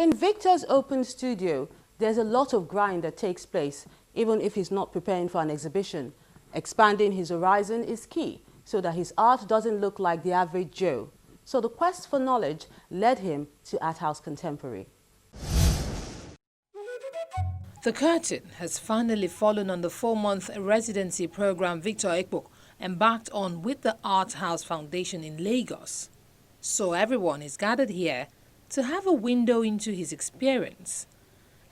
In Victor's open studio, there's a lot of grind that takes place, even if he's not preparing for an exhibition. Expanding his horizon is key, so that his art doesn't look like the average Joe. So the quest for knowledge led him to Art House Contemporary. The curtain has finally fallen on the 4-month residency program Victor Ekpuk embarked on with the Art House Foundation in Lagos. So everyone is gathered here to have a window into his experience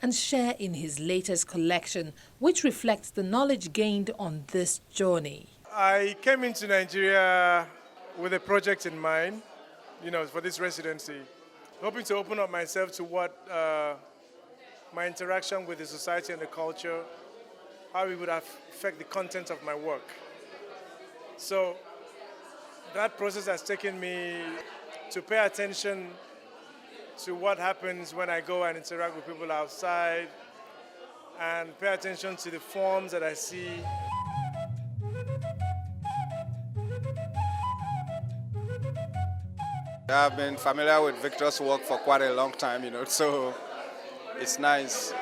and share in his latest collection, which reflects the knowledge gained on this journey. I came into Nigeria with a project in mind, for this residency, hoping to open up myself to what my interaction with the society and the culture, how it would affect the content of my work. So that process has taken me to pay attention to what happens when I go and interact with people outside and pay attention to the forms that I see. I've been familiar with Victor's work for quite a long time, so it's nice.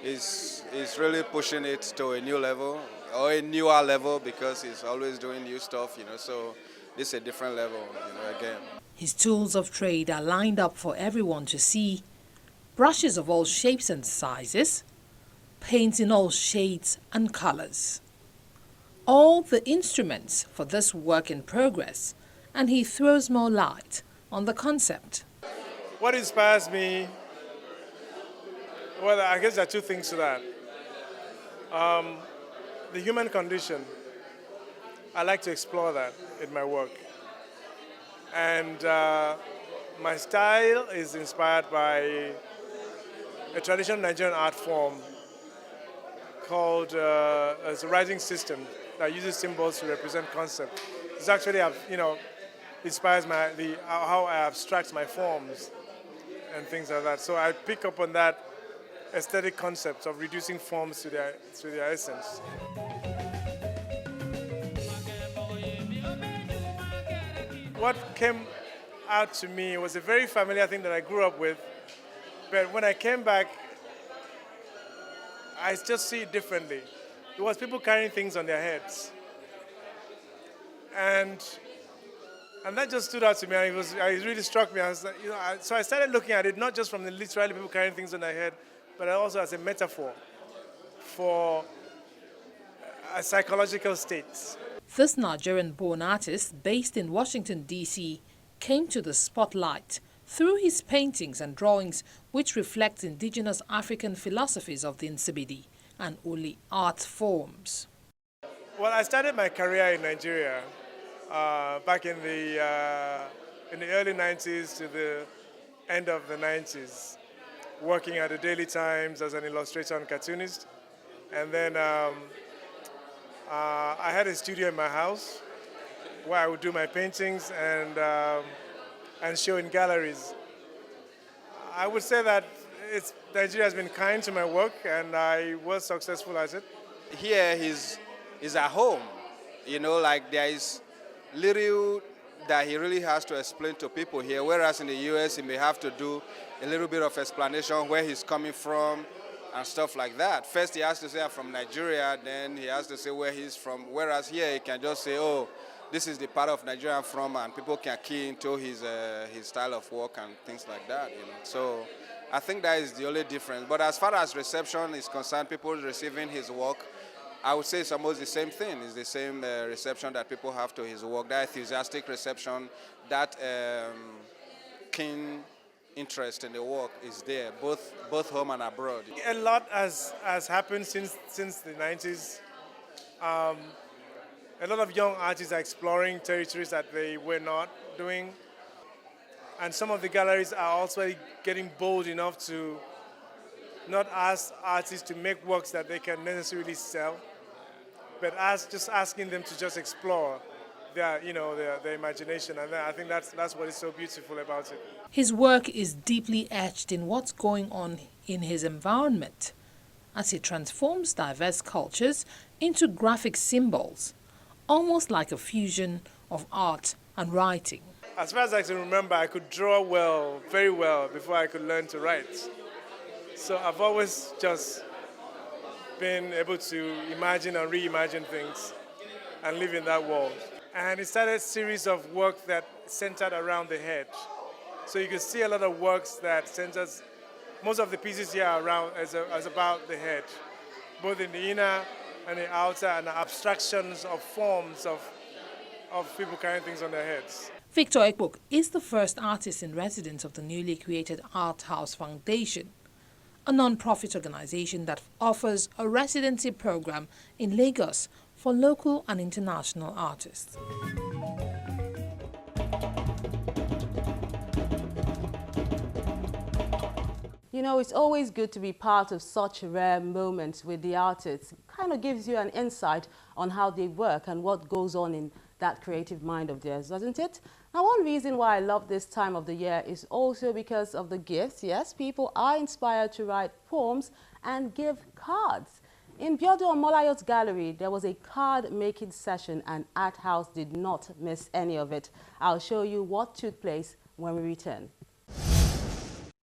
He's really pushing it to a new level, or a newer level, because he's always doing new stuff, so this is a different level, again. His tools of trade are lined up for everyone to see. Brushes of all shapes and sizes, paints in all shades and colors. All the instruments for this work in progress, and he throws more light on the concept. What inspires me, well, I guess there are two things to that. The human condition, I like to explore that in my work. And my style is inspired by a traditional Nigerian art form called as a writing system that uses symbols to represent concepts. It's actually, inspires how I abstract my forms and things like that. So I pick up on that aesthetic concept of reducing forms to their essence. What came out to me was a very familiar thing that I grew up with, but when I came back, I just see it differently. It was people carrying things on their heads. And that just stood out to me, and it really struck me. So I started looking at it not just from the literally people carrying things on their head, but also as a metaphor for a psychological state. This Nigerian-born artist, based in Washington, D.C., came to the spotlight through his paintings and drawings, which reflect indigenous African philosophies of the Nsibidi and Uli art forms. Well, I started my career in Nigeria back in the early 90s to the end of the 90s, working at the Daily Times as an illustrator and cartoonist. And then I had a studio in my house where I would do my paintings and show in galleries. I would say that Nigeria has been kind to my work, and I was successful at it. Here he's at home, there is little that he really has to explain to people here, whereas in the US he may have to do a little bit of explanation where he's coming from and stuff like that. First he has to say I'm from Nigeria, then he has to say where he's from, whereas here he can just say, oh, this is the part of Nigeria I'm from, and people can key into his style of work and things like that, So I think that is the only difference. But as far as reception is concerned, people receiving his work, I would say it's almost the same thing. It's the same reception that people have to his work, that enthusiastic reception, that keen interest in the work is there, both home and abroad. A lot has happened since the 90s. A lot of young artists are exploring territories that they were not doing. And some of the galleries are also getting bold enough to not ask artists to make works that they can necessarily sell, but just asking them to just explore their imagination. And I think that's what is so beautiful about it. His work is deeply etched in what's going on in his environment as he transforms diverse cultures into graphic symbols, almost like a fusion of art and writing. As far as I can remember, I could draw well, very well, before I could learn to write. So I've always just been able to imagine and reimagine things and live in that world. And it started a series of work that centered around the head. So you can see a lot of works that centers, most of the pieces here are around as about the head, both in the inner and the outer, and the abstractions of forms of people carrying things on their heads. Victor Ekpuk is the first artist in residence of the newly created Art House Foundation, a non-profit organization that offers a residency program in Lagos for local and international artists. You know, it's always good to be part of such rare moments with the artists. It kind of gives you an insight on how they work and what goes on in that creative mind of theirs, doesn't it? Now, one reason why I love this time of the year is also because of the gifts. Yes, people are inspired to write poems and give cards. In Biodo Molayot's gallery, there was a card-making session, and Art House did not miss any of it. I'll show you what took place when we return.